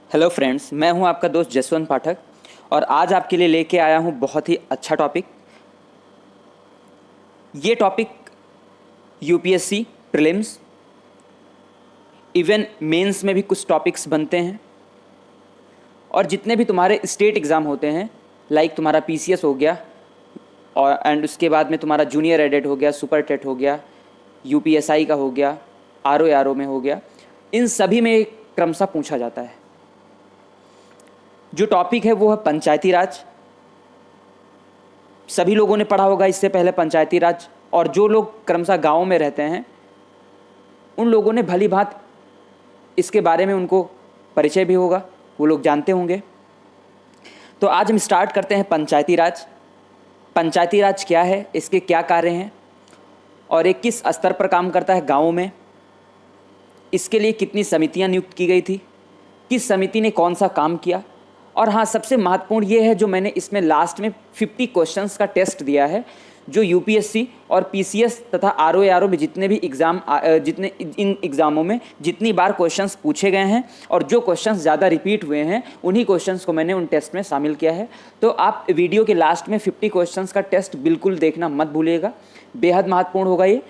Hello friends, मैं हूं आपका दोस्त जसवंत पाठक और आज आपके लिए लेके आया हूं बहुत ही अच्छा टॉपिक। ये topic UPSC prelims even mains में भी कुछ टॉपिक्स बनते हैं और जितने भी तुम्हारे स्टेट एग्ज़ाम होते हैं, लाइक तुम्हारा पीसीएस हो गया और एंड उसके बाद में तुम्हारा जूनियर एडेड हो गया, सुपर टेट हो गया, यूपीएसआई का हो गया, आरओ में हो गया, इन सभी में क्रमशः पूछा जाता है। जो टॉपिक है वो है पंचायती राज। सभी लोगों ने पढ़ा होगा इससे पहले पंचायती राज, और जो लोग क्रमशः गाँव में रहते हैं उन लोगों ने भली भांत इसके बारे में उनको परिचय भी होगा, वो लोग जानते होंगे। तो आज हम स्टार्ट करते हैं पंचायती राज। पंचायती राज क्या है, इसके क्या कार्य हैं और ये किस स्तर पर काम करता है गाँव में, इसके लिए कितनी समितियां नियुक्त की गई थी, किस समिति ने कौन सा काम किया, और हाँ सबसे महत्वपूर्ण ये है जो मैंने इसमें लास्ट में 50 क्वेश्चंस का टेस्ट दिया है, जो यूपीएससी और पीसीएस तथा आरओ में जितने भी एग्ज़ाम इन एग्ज़ामों में जितनी बार क्वेश्चंस पूछे गए हैं और जो क्वेश्चंस ज़्यादा रिपीट हुए हैं उन्हीं क्वेश्चंस को मैंने उन टेस्ट में शामिल किया है। तो आप वीडियो के लास्ट में 50 क्वेश्चंस का टेस्ट बिल्कुल देखना मत भूलिएगा, बेहद महत्वपूर्ण होगा ये।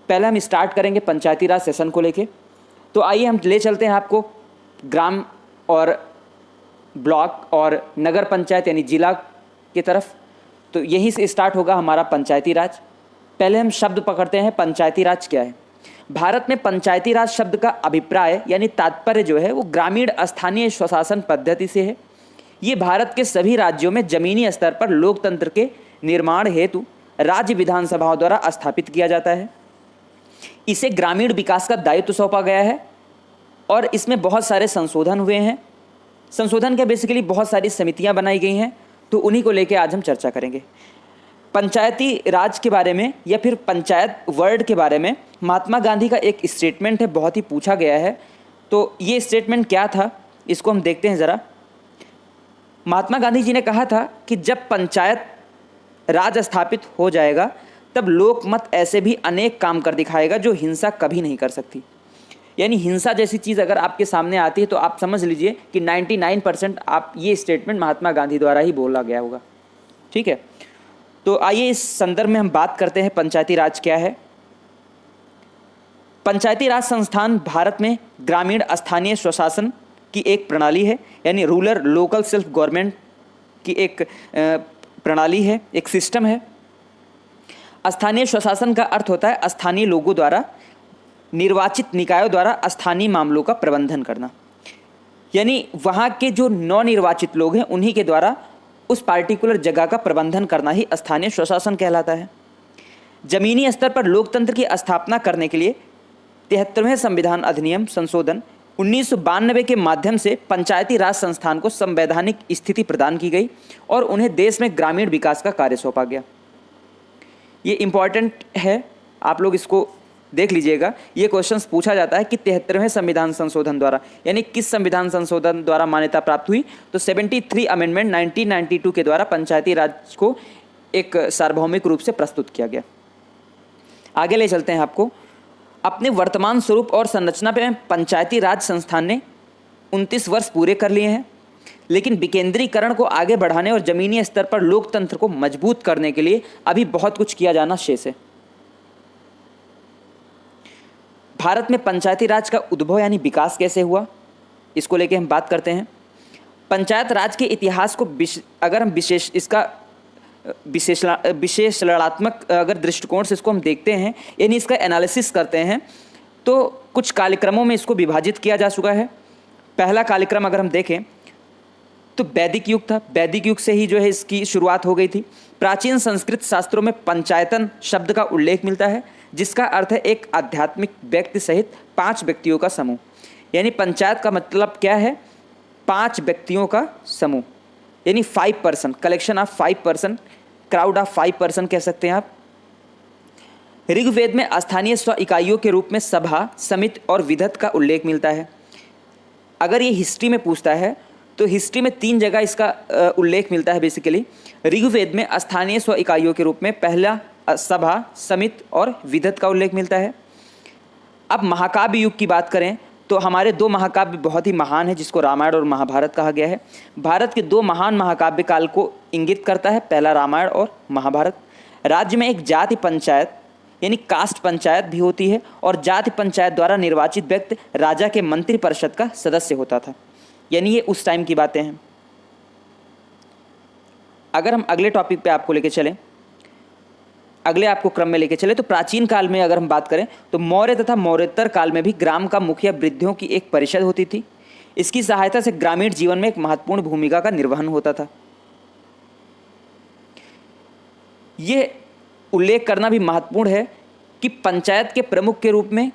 पहले हम स्टार्ट करेंगे पंचायती राज सेशन को लेके। तो आइए हम ले चलते हैं आपको ग्राम और ब्लॉक और नगर पंचायत यानी जिला की तरफ। तो यहीं से स्टार्ट होगा हमारा पंचायती राज। पहले हम शब्द पकड़ते हैं, पंचायती राज क्या है। भारत में पंचायती राज शब्द का अभिप्राय यानी तात्पर्य जो है वो ग्रामीण स्थानीय स्वशासन पद्धति से है। ये भारत के सभी राज्यों में जमीनी स्तर पर लोकतंत्र के निर्माण हेतु राज्य विधानसभाओं द्वारा स्थापित किया जाता है। इसे ग्रामीण विकास का दायित्व सौंपा गया है और इसमें बहुत सारे संशोधन हुए हैं। संशोधन के बेसिकली बहुत सारी समितियां बनाई गई हैं, तो उन्हीं को लेकर आज हम चर्चा करेंगे। पंचायती राज के बारे में या फिर पंचायत वर्ड के बारे में महात्मा गांधी का एक स्टेटमेंट है, बहुत ही पूछा गया है। तो ये स्टेटमेंट क्या था, इसको हम देखते हैं ज़रा। महात्मा गांधी जी ने कहा था कि जब पंचायत राज स्थापित हो जाएगा तब लोकमत ऐसे भी अनेक काम कर दिखाएगा जो हिंसा कभी नहीं कर सकती। यानी हिंसा जैसी चीज़ अगर आपके सामने आती है तो आप समझ लीजिए कि 99% आप ये स्टेटमेंट महात्मा गांधी द्वारा ही बोला गया होगा। ठीक है, तो आइए इस संदर्भ में हम बात करते हैं पंचायती राज क्या है। पंचायती राज संस्थान भारत में ग्रामीण स्थानीय स्वशासन की एक प्रणाली है, यानी रूरल लोकल सेल्फ गवर्नमेंट की एक प्रणाली है, एक सिस्टम है। स्थानीय स्वशासन का अर्थ होता है स्थानीय लोगों द्वारा निर्वाचित निकायों द्वारा स्थानीय मामलों का प्रबंधन करना, यानी वहाँ के जो नवनिर्वाचित लोग हैं उन्हीं के द्वारा उस पार्टिकुलर जगह का प्रबंधन करना ही स्थानीय स्वशासन कहलाता है। जमीनी स्तर पर लोकतंत्र की स्थापना करने के लिए 73वें संविधान अधिनियम संशोधन 1992 के माध्यम से पंचायती राज संस्थान को संवैधानिक स्थिति प्रदान की गई और उन्हें देश में ग्रामीण विकास का कार्य सौंपा गया। ये इम्पॉर्टेंट है, आप लोग इसको देख लीजिएगा। ये क्वेश्चंस पूछा जाता है कि 73वें संविधान संशोधन द्वारा, यानी किस संविधान संशोधन द्वारा मान्यता प्राप्त हुई, तो 73 अमेंडमेंट 1992 के द्वारा पंचायती राज को एक सार्वभौमिक रूप से प्रस्तुत किया गया। आगे ले चलते हैं आपको। अपने वर्तमान स्वरूप और संरचना पे पंचायती राज संस्थान ने 29 वर्ष पूरे कर लिए हैं, लेकिन विकेंद्रीकरण को आगे बढ़ाने और जमीनी स्तर पर लोकतंत्र को मजबूत करने के लिए अभी बहुत कुछ किया जाना शेष है। भारत में पंचायती राज का उद्भव यानी विकास कैसे हुआ, इसको लेके हम बात करते हैं। पंचायत राज के इतिहास को अगर हम विशेषणात्मक अगर दृष्टिकोण से इसको हम देखते हैं, यानी इसका एनालिसिस करते हैं, तो कुछ कार्यक्रमों में इसको विभाजित किया जा चुका है। पहला कार्यक्रम अगर हम देखें तो वैदिक युग था। वैदिक युग से ही जो है इसकी शुरुआत हो गई थी। प्राचीन संस्कृत शास्त्रों में पंचायतन शब्द का उल्लेख मिलता है, जिसका अर्थ है एक आध्यात्मिक व्यक्ति सहित 5 व्यक्तियों का समूह। यानी पंचायत का मतलब क्या है, 5 व्यक्तियों का समूह, यानी 5 person, collection of 5 person, crowd of 5 person कह सकते हैं आप। ऋग्वेद में स्थानीय स्व इकाइयों के रूप में सभा, समिति और विधत का उल्लेख मिलता है। अगर ये हिस्ट्री में पूछता है तो हिस्ट्री में 3 जगह इसका उल्लेख मिलता है। बेसिकली ऋग्वेद में स्थानीय स्व इकाइयों के रूप में पहला सभा, समिति और विधत का उल्लेख मिलता है। अब महाकाव्य युग की बात करें तो तो हमारे दो महाकाव्य बहुत ही महान है, जिसको रामायण और महाभारत कहा गया है। भारत के दो महान महाकाव्य काल को इंगित करता है, पहला रामायण और महाभारत। राज्य में एक जाति पंचायत यानी कास्ट पंचायत भी होती है, और जाति पंचायत द्वारा निर्वाचित व्यक्ति राजा के मंत्री परिषद का सदस्य होता था। यानी ये उस टाइम की बातें हैं। अगर हम अगले टॉपिक पे आपको लेके चलें, अगले आपको क्रम में लेके चले, तो प्राचीन काल में अगर हम बात करें तो मौर्य तथा मौर्योत्तर काल में भी ग्राम का मुखिया वृद्धों की एक परिषद होती थी। इसकी सहायता से ग्रामीण जीवन में एक महत्वपूर्ण भूमिका का निर्वहन होता था। यह उल्लेख करना भी महत्वपूर्ण है कि पंचायत के प्रमुख के रूप में,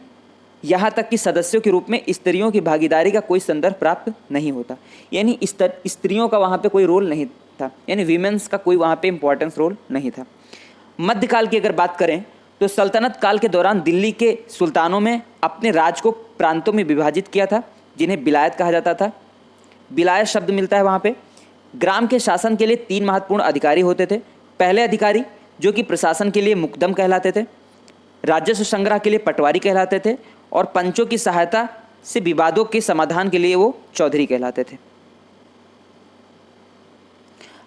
यहाँ तक कि सदस्यों के रूप में स्त्रियों की भागीदारी का कोई संदर्भ प्राप्त नहीं होता। यानी स्त्रियों का वहाँ पे कोई रोल नहीं था, यानी वीमेंस का कोई वहाँ पे इंपॉर्टेंस रोल नहीं था। मध्यकाल की अगर बात करें तो सल्तनत काल के दौरान दिल्ली के सुल्तानों में अपने राज को प्रांतों में विभाजित किया था, जिन्हें विलायत कहा जाता था। विलायत शब्द मिलता है वहाँ पे। ग्राम के शासन के लिए 3 महत्वपूर्ण अधिकारी होते थे। पहले अधिकारी जो कि प्रशासन के लिए मुकदम कहलाते थे, राजस्व संग्रह के लिए पटवारी कहलाते थे, और पंचों की सहायता से विवादों के समाधान के लिए वो चौधरी कहलाते थे।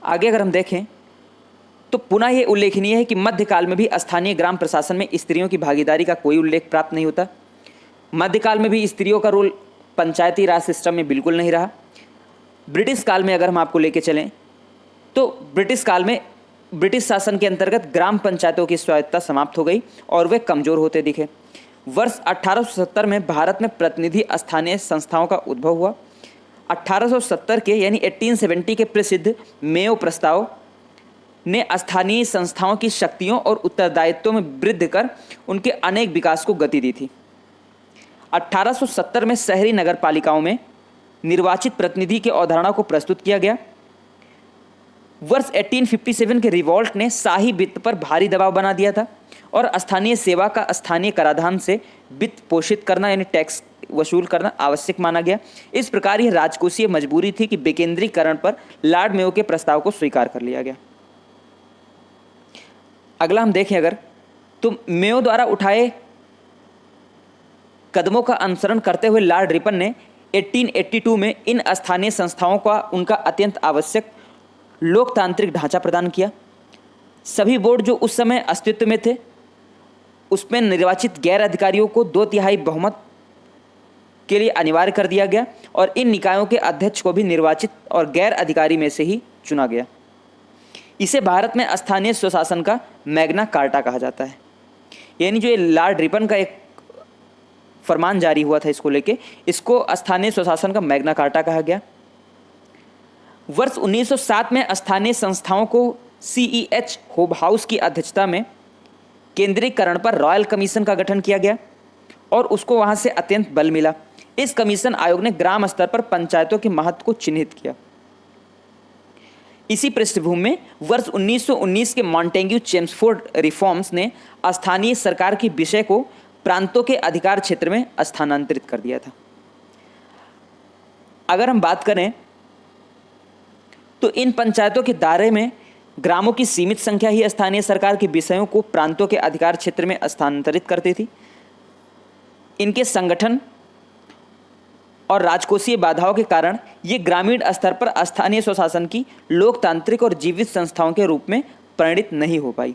आगे अगर हम देखें तो पुनः ये उल्लेखनीय है कि मध्यकाल में भी स्थानीय ग्राम प्रशासन में स्त्रियों की भागीदारी का कोई उल्लेख प्राप्त नहीं होता। मध्यकाल में भी स्त्रियों का रोल पंचायती राज सिस्टम में बिल्कुल नहीं रहा। ब्रिटिश काल में अगर हम आपको लेके चलें तो ब्रिटिश काल में ब्रिटिश शासन के अंतर्गत ग्राम पंचायतों की स्वायत्तता समाप्त हो गई और वे कमज़ोर होते दिखे। वर्ष 1870 में भारत में प्रतिनिधि स्थानीय संस्थाओं का उद्भव हुआ। 1870 के यानी 1870 के प्रसिद्ध मेयो प्रस्ताव ने स्थानीय संस्थाओं की शक्तियों और उत्तरदायित्वों में वृद्धि कर उनके अनेक विकास को गति दी थी। 1870 में शहरी नगरपालिकाओं में निर्वाचित प्रतिनिधि की अवधारणा को प्रस्तुत किया गया। वर्ष 1857 के रिवॉल्ट ने शाही वित्त पर भारी दबाव बना दिया था और स्थानीय सेवा का स्थानीय कराधान से वित्त पोषित करना यानी टैक्स वसूल करना आवश्यक माना गया। इस प्रकार यह राजकोषीय मजबूरी थी कि विकेंद्रीकरण पर लॉर्ड मेयो के प्रस्ताव को स्वीकार कर लिया गया। अगला हम देखें अगर तो मेयो द्वारा उठाए कदमों का अनुसरण करते हुए लॉर्ड रिपन ने 1882 में इन स्थानीय संस्थाओं का उनका अत्यंत आवश्यक लोकतांत्रिक ढांचा प्रदान किया। सभी बोर्ड जो उस समय अस्तित्व में थे उसमें निर्वाचित गैर अधिकारियों को 2/3 बहुमत के लिए अनिवार्य कर दिया गया और इन निकायों के अध्यक्ष को भी निर्वाचित और गैर अधिकारी में से ही चुना गया। इसे भारत में स्थानीय स्वशासन का मैग्ना कार्टा कहा जाता है। यानी जो ये लॉर्ड रिपन का एक फरमान जारी हुआ था इसको लेके, इसको स्थानीय स्वशासन का मैग्ना कार्टा कहा गया। वर्ष 1907 में स्थानीय संस्थाओं को CEH होबहाउस की अध्यक्षता में केंद्रीकरण पर रॉयल कमीशन का गठन किया गया और उसको वहां से अत्यंत बल मिला। इस कमीशन आयोग ने ग्राम स्तर पर पंचायतों के महत्व को चिन्हित किया। इसी पृष्ठभूमि में वर्ष 1919 के मॉन्टेग्यू चेम्सफोर्ड रिफॉर्म्स ने स्थानीय सरकार के विषय को प्रांतों के अधिकार क्षेत्र में स्थानांतरित कर दिया था। अगर हम बात करें तो इन पंचायतों के दायरे में ग्रामों की सीमित संख्या ही स्थानीय सरकार के विषयों को प्रांतों के अधिकार क्षेत्र में स्थानांतरित करती थी। इनके संगठन और राजकोषीय बाधाओं के कारण ये ग्रामीण स्तर पर स्थानीय स्वशासन की लोकतांत्रिक और जीवित संस्थाओं के रूप में परिणित नहीं हो पाई।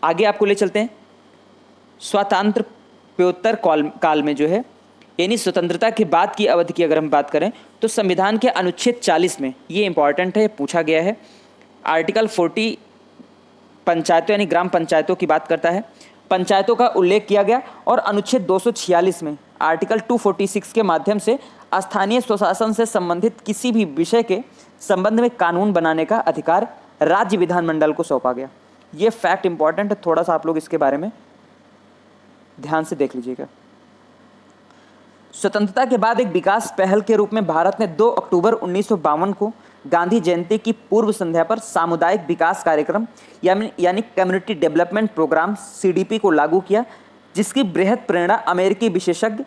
आगे आपको ले चलते हैं। स्वातंत्र्योत्तर काल में जो है यानी स्वतंत्रता के बाद की अवधि की अगर हम बात करें तो संविधान के अनुच्छेद 40 में ये इंपॉर्टेंट है, पूछा गया है। आर्टिकल 40 पंचायतों यानी ग्राम पंचायतों की बात करता है। पंचायतों का उल्लेख किया गया और अनुच्छेद 246 में आर्टिकल 246 के माध्यम से स्थानीय स्वशासन से संबंधित किसी भी विषय के संबंध में कानून बनाने का अधिकार राज्य विधानमंडल को सौंपा गया। ये फैक्ट इंपॉर्टेंट है, थोड़ा सा आप लोग इसके बारे में ध्यान से देख लीजिएगा। स्वतंत्रता के बाद एक विकास पहल के रूप में भारत ने 2 अक्टूबर 1952 को गांधी जयंती की पूर्व संध्या पर सामुदायिक विकास कार्यक्रम यानी कम्युनिटी डेवलपमेंट प्रोग्राम CDP को लागू किया, जिसकी बृहद प्रेरणा अमेरिकी विशेषज्ञ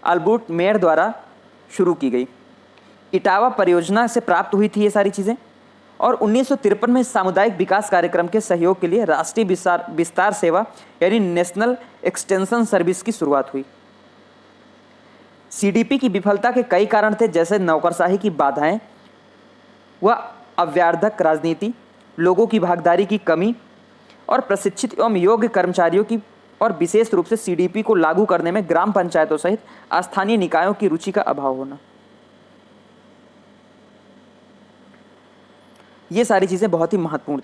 अल्बर्ट मेयर द्वारा शुरू की गई। इटावा परियोजना से प्राप्त हुई थी ये सारी चीज़ें और 1953 में सामुदायिक विकास कार्यक्रम के सहयोग के लिए राष्ट्रीय विस्तार सेवा यानी नेशनल एक्सटेंशन सर्विस की शुरुआत हुई। सीडीपी की विफलता के कई कारण थे, जैसे नौकरशाही की बाधाएं व अव्यार्धक राजनीति, लोगों की भागीदारी की कमी और प्रशिक्षित एवं योग्य कर्मचारियों की, और विशेष रूप से सीडीपी को लागू करने में ग्राम पंचायतों सहित स्थानीय निकायों की रुचि का अभाव होना। ये सारी चीजें बहुत ही महत्वपूर्ण।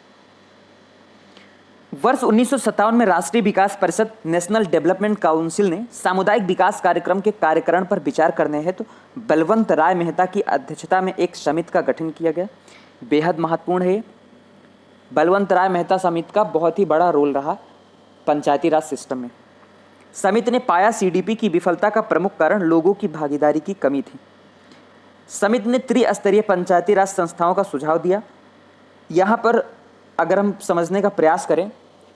वर्ष 1957 में राष्ट्रीय विकास परिषद नेशनल डेवलपमेंट काउंसिल ने सामुदायिक विकास कार्यक्रम के कार्यकरण पर विचार करने हेतु बलवंत राय मेहता की अध्यक्षता में एक समिति का गठन किया गया। बेहद महत्वपूर्ण है। बलवंत राय मेहता समिति का बहुत ही बड़ा रोल रहा पंचायती राज सिस्टम में। समिति ने पाया सीडीपी की विफलता का प्रमुख कारण लोगों की भागीदारी की कमी थी। समिति ने त्रिस्तरीय पंचायती राज संस्थाओं का सुझाव दिया। यहाँ पर अगर हम समझने का प्रयास करें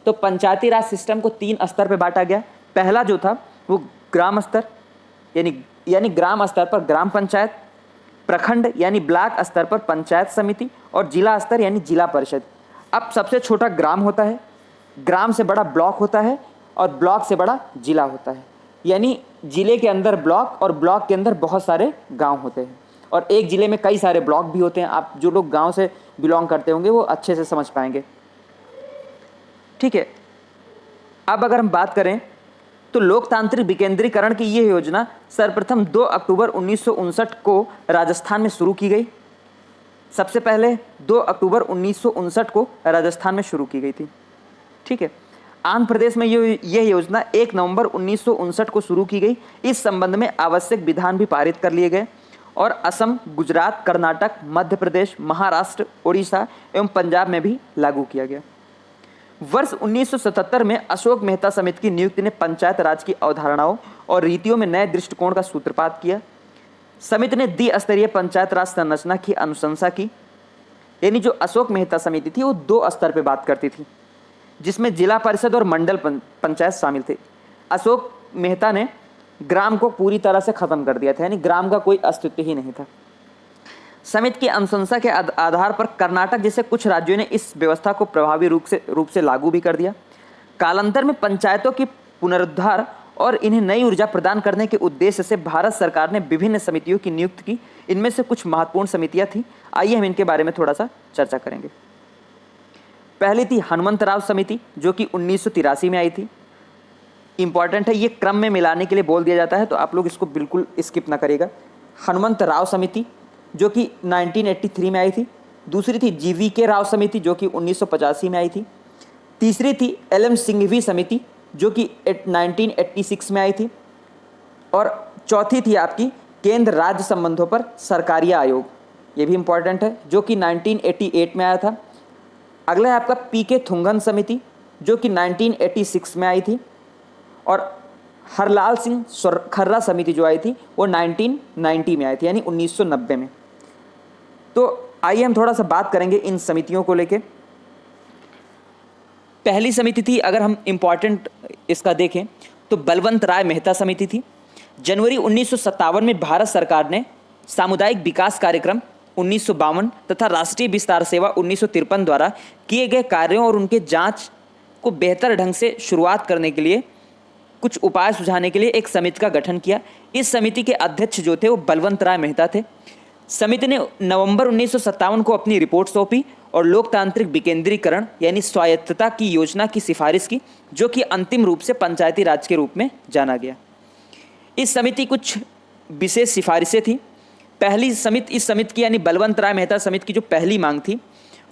तो पंचायती राज सिस्टम को 3 स्तर पर बांटा गया। पहला जो था वो ग्राम स्तर यानी ग्राम स्तर पर ग्राम पंचायत, प्रखंड यानी ब्लॉक स्तर पर पंचायत समिति और जिला स्तर यानी जिला परिषद। अब सबसे छोटा ग्राम होता है, ग्राम से बड़ा ब्लॉक होता है और ब्लॉक से बड़ा जिला होता है। यानी जिले के अंदर ब्लॉक और ब्लॉक के अंदर बहुत सारे गांव होते हैं और एक जिले में कई सारे ब्लॉक भी होते हैं। आप जो लोग गांव से बिलोंग करते होंगे वो अच्छे से समझ पाएंगे। ठीक है, अब अगर हम बात करें तो लोकतांत्रिक विकेंद्रीकरण की यह योजना सर्वप्रथम 2 अक्टूबर 1959 को राजस्थान में शुरू की गई। सबसे पहले 2 अक्टूबर 1959 को राजस्थान में शुरू की गई थी। ठीक है, आंध्र प्रदेश में यह योजना 1 नवंबर 1959 को शुरू की गई। इस संबंध में आवश्यक विधान भी पारित कर लिए गए और असम, गुजरात, कर्नाटक, मध्य प्रदेश, महाराष्ट्र, उड़ीसा एवं पंजाब में भी लागू किया गया। वर्ष 1977 में अशोक मेहता समिति की नियुक्ति ने पंचायत राज की अवधारणाओं और रीतियों में नए दृष्टिकोण का सूत्रपात किया। समिति ने द्विस्तरीय पंचायत राज संरचना की अनुशंसा की। यानी जो अशोक मेहता समिति थी वो 2 स्तर पर बात करती थी, जिसमें जिला परिषद और मंडल पंचायत शामिल थे। अशोक मेहता ने ग्राम को पूरी तरह से खत्म कर दिया था, यानी ग्राम का कोई अस्तित्व ही नहीं था। समिति की अनुशंसा के आधार पर कर्नाटक जैसे कुछ राज्यों ने इस व्यवस्था को प्रभावी रूप से लागू भी कर दिया। कालांतर में पंचायतों की पुनरुद्धार और इन्हें नई ऊर्जा प्रदान करने के उद्देश्य से भारत सरकार ने विभिन्न समितियों की नियुक्ति की। इनमें से कुछ महत्वपूर्ण समितियां थी, आइए हम इनके बारे में थोड़ा सा चर्चा करेंगे। पहली थी हनुमंतराव समिति, जो कि 1983 में आई थी। इंपॉर्टेंट है, ये क्रम में मिलाने के लिए बोल दिया जाता है, तो आप लोग इसको बिल्कुल स्किप ना करिएगा। हनुमंतराव समिति जो कि 1983 में आई थी। दूसरी थी GVK राव समिति जो कि 1985 में आई थी। तीसरी थी LM सिंघवी समिति जो कि 1986 में आई थी। और चौथी थी आपकी केंद्र राज्य संबंधों पर सरकारिया आयोग, ये भी इंपॉर्टेंट है, जो कि 1988 में आया था। अगला है आपका PK थुंगन समिति जो कि 1986 में आई थी। और हरलाल सिंह खर्रा समिति जो आई थी वो 1990 में आई थी, यानी 1990 में। तो आइए हम थोड़ा सा बात करेंगे इन समितियों को लेके। पहली समिति थी, अगर हम इम्पॉर्टेंट इसका देखें तो बलवंत राय मेहता समिति थी। जनवरी 1957 में भारत सरकार ने सामुदायिक विकास कार्यक्रम 1952 तथा राष्ट्रीय विस्तार सेवा 1953 द्वारा किए गए कार्यों और उनके जांच को बेहतर ढंग से शुरुआत करने के लिए कुछ उपाय सुझाने के लिए एक समिति का गठन किया। इस समिति के अध्यक्ष जो थे वो बलवंत राय मेहता थे। समिति ने नवंबर 1957 को अपनी रिपोर्ट सौंपी और लोकतांत्रिक विकेंद्रीकरण यानी स्वायत्तता की योजना की सिफारिश की, जो कि अंतिम रूप से पंचायती राज के रूप में जाना गया। इस समिति कुछ विशेष सिफारिशें थी। इस समिति की यानी बलवंत राय मेहता समिति की जो पहली मांग थी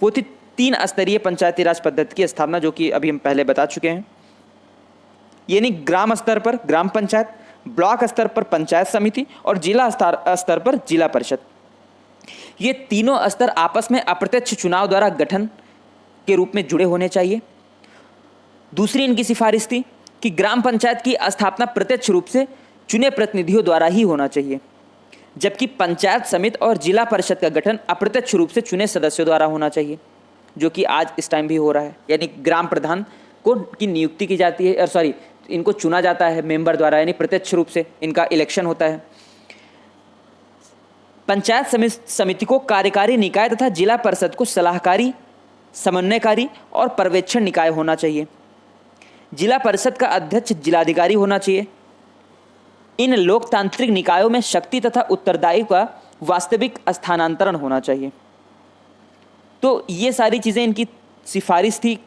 वो थी 3 स्तरीय पंचायती राज पद्धति की स्थापना, जो कि अभी हम पहले बता चुके हैं। यानी ग्राम स्तर पर ग्राम पंचायत, ब्लॉक स्तर पर पंचायत समिति और जिला स्तर पर जिला परिषद। ये तीनों स्तर आपस में अप्रत्यक्ष चुनाव द्वारा गठन के रूप में जुड़े होने चाहिए। दूसरी इनकी सिफारिश थी कि ग्राम पंचायत की स्थापना प्रत्यक्ष रूप से चुने प्रतिनिधियों द्वारा ही होना चाहिए, जबकि पंचायत समिति और जिला परिषद का गठन अप्रत्यक्ष रूप से चुने सदस्यों द्वारा होना चाहिए, जो कि आज इस टाइम भी हो रहा है। यानी ग्राम प्रधान की नियुक्ति की जाती है, इनको चुना जाता है मेंबर द्वारा, यानी प्रत्यक्ष रूप से इनका इलेक्शन होता है। पंचायत समिति को कार्यकारी निकाय तथा जिला परिषद को सलाहकारी, समन्वयकारी और पर्यवेक्षण निकाय होना चाहिए। जिला परिषद का अध्यक्ष जिलाधिकारी होना चाहिए। इन लोकतांत्रिक निकायों में शक्ति तथा उत्तरदायित्व का वास्तविक स्थानांतरण होना चाहिए। तो ये सारी चीज़ें इनकी सिफारिश थी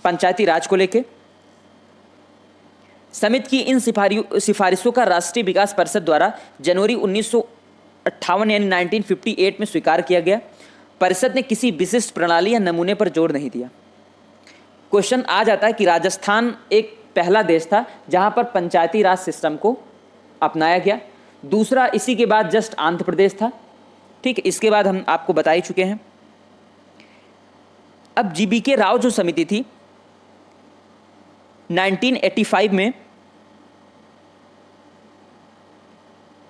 पंचायती राज को लेके। समिति की इन सिफारिशों का राष्ट्रीय विकास परिषद द्वारा जनवरी 1958 यानी 1958 में स्वीकार किया गया। परिषद ने किसी विशिष्ट प्रणाली या नमूने पर जोर नहीं दिया। क्वेश्चन आ जाता है कि राजस्थान एक पहला देश था जहां पर पंचायती राज सिस्टम को अपनाया गया। दूसरा इसी के बाद जस्ट आंध्र प्रदेश था। ठीक, इसके बाद हम आपको बता ही चुके हैं। अब जीबीके राव जो समिति थी 1985 में,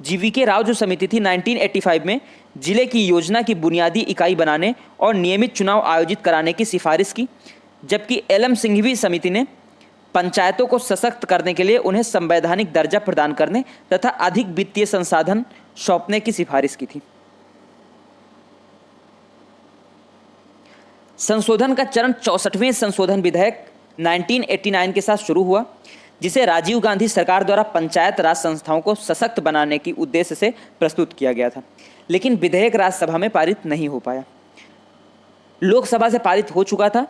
जीवीके राव जो समिति थी 1985 में जिले की योजना की बुनियादी इकाई बनाने और नियमित चुनाव आयोजित कराने की सिफारिश की, जबकि एलएम सिंघवी समिति ने पंचायतों को सशक्त करने के लिए उन्हें संवैधानिक दर्जा प्रदान करने तथा अधिक वित्तीय संसाधन सौंपने की सिफारिश की थी। संशोधन का चरण 64वें संशोधन विधेयक 1989 के साथ शुरू हुआ, जिसे राजीव गांधी सरकार द्वारा पंचायत राज संस्थाओं को सशक्त बनाने की उद्देश्य से प्रस्तुत किया गया था, लेकिन विधेयक राज्यसभा में पारित नहीं हो पाया। लोकसभा से पारित हो चुका था।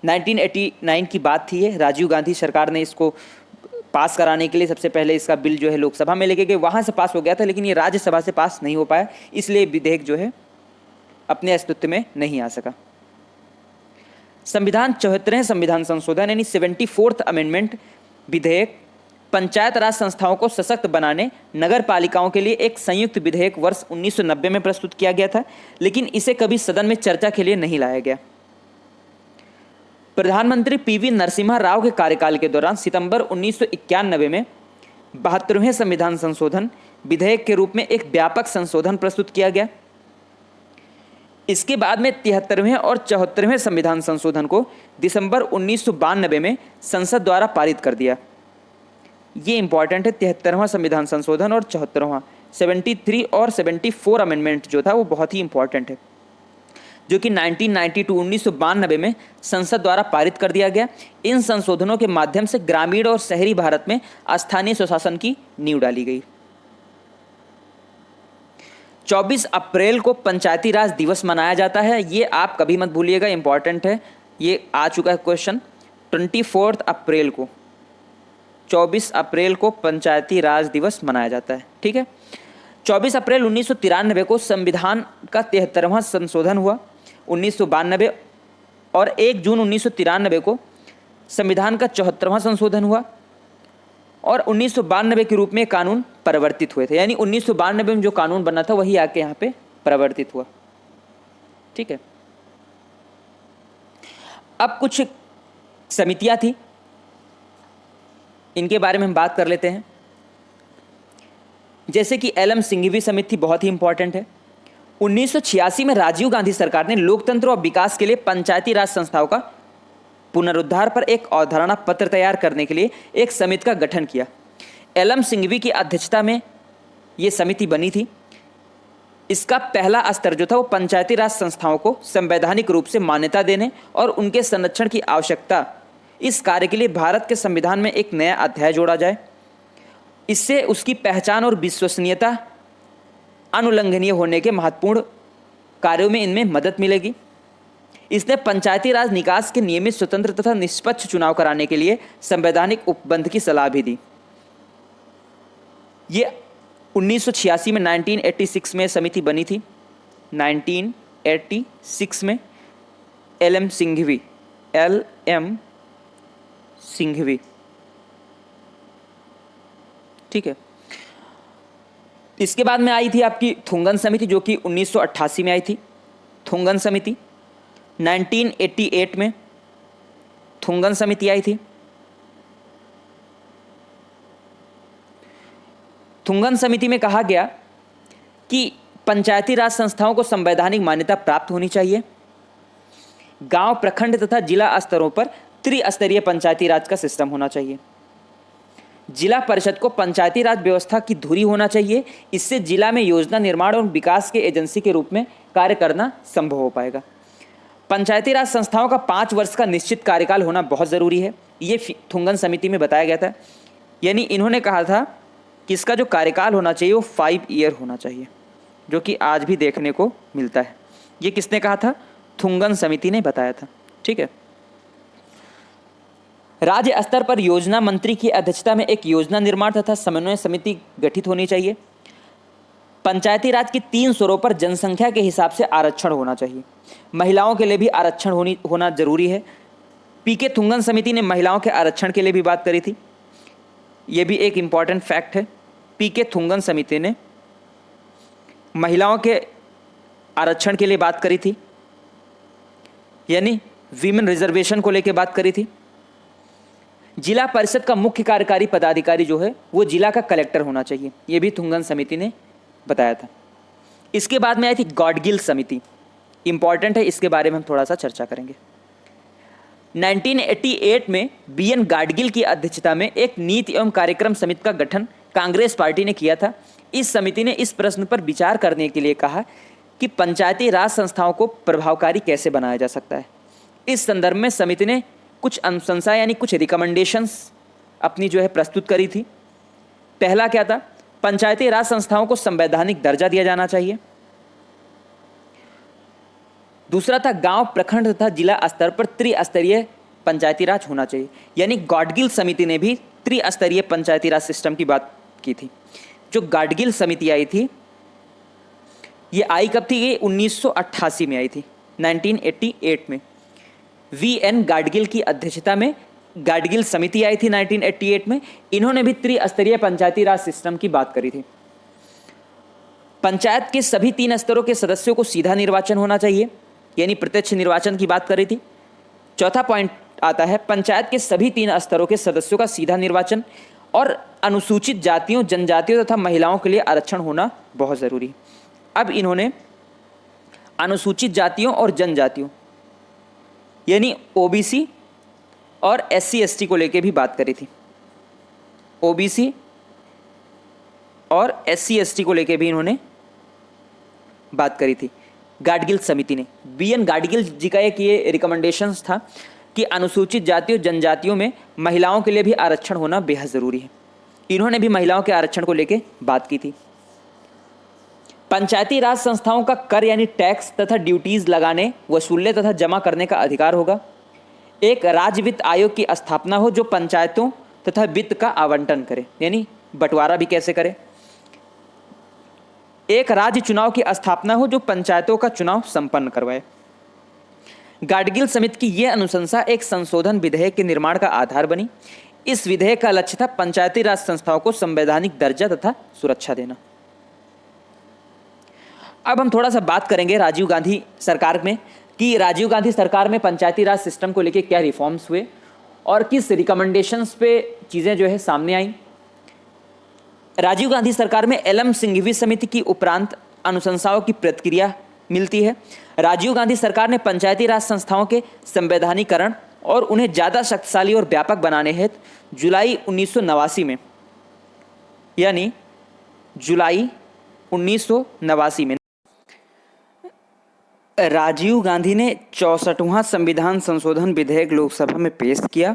1989 की बात थी ये। राजीव गांधी सरकार ने इसको पास कराने के लिए सबसे पहले इसका बिल जो है लोकसभा में लेके गए, वहाँ से पास हो गया था, लेकिन ये राज्यसभा से पास नहीं हो पाया, इसलिए विधेयक जो है अपने अस्तित्व में नहीं आ सका। संविधान 74वें संविधान संशोधन यानी 74th अमेंडमेंट विधेयक पंचायत राज संस्थाओं को सशक्त बनाने नगर पालिकाओं के लिए एक संयुक्त विधेयक वर्ष 1990 में प्रस्तुत किया गया था, लेकिन इसे कभी सदन में चर्चा के लिए नहीं लाया गया। प्रधानमंत्री पीवी नरसिम्हा राव के कार्यकाल के दौरान सितंबर 1991 में 72वें संविधान संशोधन विधेयक के रूप में एक व्यापक संशोधन प्रस्तुत किया गया। इसके बाद में 73वें और 74वें संविधान संशोधन को दिसंबर 1992 में संसद द्वारा पारित कर दिया। ये इंपॉर्टेंट है, 73वां संविधान संशोधन और 74वां 73 और 74 अमेंडमेंट जो था वो बहुत ही इंपॉर्टेंट है, जो कि 1992 में संसद द्वारा पारित कर दिया गया। इन संशोधनों के माध्यम से ग्रामीण और शहरी भारत में स्थानीय स्वशासन की नींव डाली गई। 24 अप्रैल को पंचायती राज दिवस मनाया जाता है। ये आप कभी मत भूलिएगा, इंपॉर्टेंट है, ये आ चुका है क्वेश्चन। 24 अप्रैल को 24 अप्रैल को पंचायती राज दिवस मनाया जाता है। ठीक है। 24 अप्रैल 1993 को संविधान का 73वां संशोधन हुआ 1992 और 1 जून 1993 को संविधान का 74वां संशोधन हुआ और 1992 के रूप में कानून परिवर्तित हुए थे। यानी 1992 में जो कानून बना था वही आके यहाँ पे परिवर्तित हुआ। ठीक है। अब कुछ समितियां थी, इनके बारे में हम बात कर लेते हैं। जैसे कि एलएम सिंघवी समिति बहुत ही इंपॉर्टेंट है। 1986 में राजीव गांधी सरकार ने लोकतंत्र और विकास के लिए पंचायती राज संस्थाओं का पुनरुद्धार पर एक अवधारणा पत्र तैयार करने के लिए एक समिति का गठन किया। एलएम सिंघवी की अध्यक्षता में यह समिति बनी थी। इसका पहला स्तर जो था वो पंचायती राज संस्थाओं को संवैधानिक रूप से मान्यता देने और उनके संरक्षण की आवश्यकता, इस कार्य के लिए भारत के संविधान में एक नया अध्याय जोड़ा जाए। इससे उसकी पहचान और विश्वसनीयता अनुल्लंघनीय होने के महत्वपूर्ण कार्यों में इनमें मदद मिलेगी। इसने पंचायती राज निकास के नियमित, स्वतंत्र तथा निष्पक्ष चुनाव कराने के लिए संवैधानिक उपबंध की सलाह भी दी। ये 1986 में 1986 में समिति बनी थी। 1986 में एलएम सिंघवी ठीक है। इसके बाद में आई थी आपकी थुंगन समिति, जो कि 1988 में आई थी। थुंगन समिति 1988 में थुंगन समिति आई थी। थुंगन समिति में कहा गया कि पंचायती राज संस्थाओं को संवैधानिक मान्यता प्राप्त होनी चाहिए। गांव, प्रखंड तथा जिला स्तरों पर त्रिस्तरीय पंचायती राज का सिस्टम होना चाहिए। जिला परिषद को पंचायती राज व्यवस्था की धुरी होना चाहिए। इससे जिला में योजना निर्माण और विकास के एजेंसी के रूप में कार्य करना संभव हो पाएगा। पंचायती राज संस्थाओं का 5 वर्ष का निश्चित कार्यकाल होना बहुत ज़रूरी है। ये थुंगन समिति में बताया गया था। यानी इन्होंने कहा था कि इसका जो कार्यकाल होना चाहिए वो 5 ईयर होना चाहिए, जो कि आज भी देखने को मिलता है। ये किसने कहा था? थुंगन समिति ने बताया था। ठीक है। राज्य स्तर पर योजना मंत्री की अध्यक्षता में एक योजना निर्माण तथा समन्वय समिति गठित होनी चाहिए। पंचायती राज की 3 स्तरों पर जनसंख्या के हिसाब से आरक्षण होना चाहिए। महिलाओं के लिए भी आरक्षण होना जरूरी है। पीके थुंगन समिति ने महिलाओं के आरक्षण के लिए भी बात करी थी। यह भी एक इम्पॉर्टेंट फैक्ट है। पीके थुंगन समिति ने महिलाओं के आरक्षण के लिए बात करी थी, यानी वीमेन रिजर्वेशन को लेकर बात करी थी। जिला परिषद का मुख्य कार्यकारी पदाधिकारी जो है वो जिला का कलेक्टर होना चाहिए। यह भी थुंगन समिति ने बताया था। इसके बाद में आई थी गॉडगिल समिति। इंपॉर्टेंट है, इसके बारे में हम थोड़ा सा चर्चा करेंगे। 1988 में बीएन गाडगिल की अध्यक्षता में एक नीति एवं कार्यक्रम समिति का गठन कांग्रेस पार्टी ने किया था। इस समिति ने इस प्रश्न पर विचार करने के लिए कहा कि पंचायती राज संस्थाओं को प्रभावकारी कैसे बनाया जा सकता है। इस संदर्भ में समिति ने कुछ अनुशंसा यानी कुछ रिकमेंडेशंस अपनी जो है प्रस्तुत करी थी। पहला क्या था? पंचायती राज संस्थाओं को संवैधानिक दर्जा दिया जाना चाहिए। दूसरा था गांव, प्रखंड तथा जिला स्तर पर त्रिस्तरीय पंचायती राज होना चाहिए। यानी गाडगिल समिति ने भी त्रिस्तरीय पंचायती राज सिस्टम की बात की थी। जो गाडगिल समिति आई थी, ये आई कब थी? ये 1988 में आई थी, 1988 में। वीएन गाडगिल की अध्यक्षता में गाडगिल समिति आई थी 1988 में। इन्होंने भी त्रिस्तरीय पंचायती राज सिस्टम की बात करी थी। पंचायत के सभी 3 स्तरों के सदस्यों को सीधा निर्वाचन होना चाहिए, यानी प्रत्यक्ष निर्वाचन की बात करी थी। चौथा पॉइंट आता है पंचायत के सभी 3 स्तरों के सदस्यों का सीधा निर्वाचन और अनुसूचित जातियों, जनजातियों तथा महिलाओं के लिए आरक्षण होना बहुत ज़रूरी है। अब इन्होंने अनुसूचित जातियों और जनजातियों यानी ओबीसी और एससी एसटी को लेके भी बात करी थी। ओबीसी और एससी एसटी को लेके भी इन्होंने बात करी थी गाडगिल समिति ने। बीएन गाडगिल जी का एक ये रिकमेंडेशंस था कि अनुसूचित जातियों, जनजातियों में महिलाओं के लिए भी आरक्षण होना बेहद ज़रूरी है। इन्होंने भी महिलाओं के आरक्षण को लेके बात की थी। पंचायती राज संस्थाओं का कर यानी टैक्स तथा ड्यूटीज लगाने, वसूलने तथा जमा करने का अधिकार होगा। एक राज्य वित्त आयोग की स्थापना हो जो पंचायतों तथा वित्त का आवंटन करे, यानी बंटवारा भी कैसे करे। एक राज्य चुनाव की स्थापना हो जो पंचायतों का चुनाव संपन्न करवाए। गाडगिल समिति की यह अनुशंसा एक संशोधन विधेयक के निर्माण का आधार बनी। इस विधेयक का लक्ष्य था पंचायती राज संस्थाओं को संवैधानिक दर्जा तथा सुरक्षा देना। अब हम थोड़ा सा बात करेंगे राजीव गांधी सरकार में कि राजीव गांधी सरकार में पंचायती राज सिस्टम को लेकर क्या रिफॉर्म्स हुए और किस रिकमेंडेशंस पे चीज़ें जो है सामने आई। राजीव गांधी सरकार में एलएम सिंघवी समिति की उपरांत अनुशंसाओं की प्रतिक्रिया मिलती है। राजीव गांधी सरकार ने पंचायती राज संस्थाओं के संवैधानिकरण और उन्हें ज़्यादा शक्तिशाली और व्यापक बनाने हेतु जुलाई 1989 में, यानी जुलाई 1989 में राजीव गांधी ने 64वां संविधान संशोधन विधेयक लोकसभा में पेश किया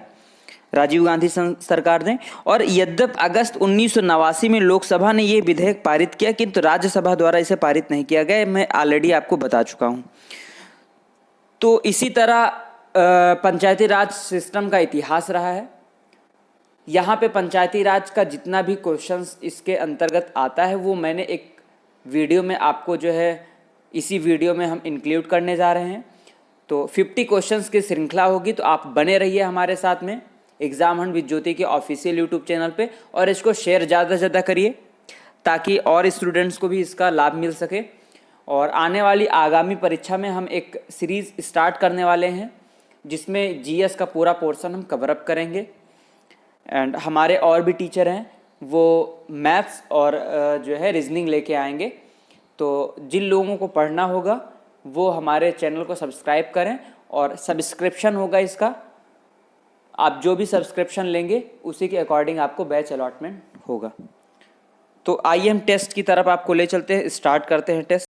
राजीव गांधी सरकार ने। और यद्यप अगस्त 1989 में लोकसभा ने ये विधेयक पारित किया, किंतु राज्यसभा द्वारा इसे पारित नहीं किया गया। मैं ऑलरेडी आपको बता चुका हूँ। तो इसी तरह पंचायती राज सिस्टम का इतिहास रहा है। यहाँ पे पंचायती राज का जितना भी क्वेश्चंस इसके अंतर्गत आता है वो मैंने एक वीडियो में आपको जो है इसी वीडियो में हम इंक्लूड करने जा रहे हैं। तो 50 क्वेश्चंस की श्रृंखला होगी, तो आप बने रहिए हमारे साथ में एग्जाम हंट विद ज्योति के ऑफिशियल यूट्यूब चैनल पे, और इसको शेयर ज़्यादा से ज़्यादा करिए ताकि और स्टूडेंट्स को भी इसका लाभ मिल सके। और आने वाली आगामी परीक्षा में हम एक सीरीज़ स्टार्ट करने वाले हैं जिसमें जीएस का पूरा पोर्शन हम कवर अप करेंगे। एंड हमारे और भी टीचर हैं वो मैथ्स और जो है रीजनिंग लेके आएंगे। तो जिन लोगों को पढ़ना होगा वो हमारे चैनल को सब्सक्राइब करें, और सब्सक्रिप्शन होगा इसका आप जो भी सब्सक्रिप्शन लेंगे उसी के अकॉर्डिंग आपको बैच अलॉटमेंट होगा। तो आइए हम टेस्ट की तरफ आपको ले चलते हैं, स्टार्ट करते हैं टेस्ट।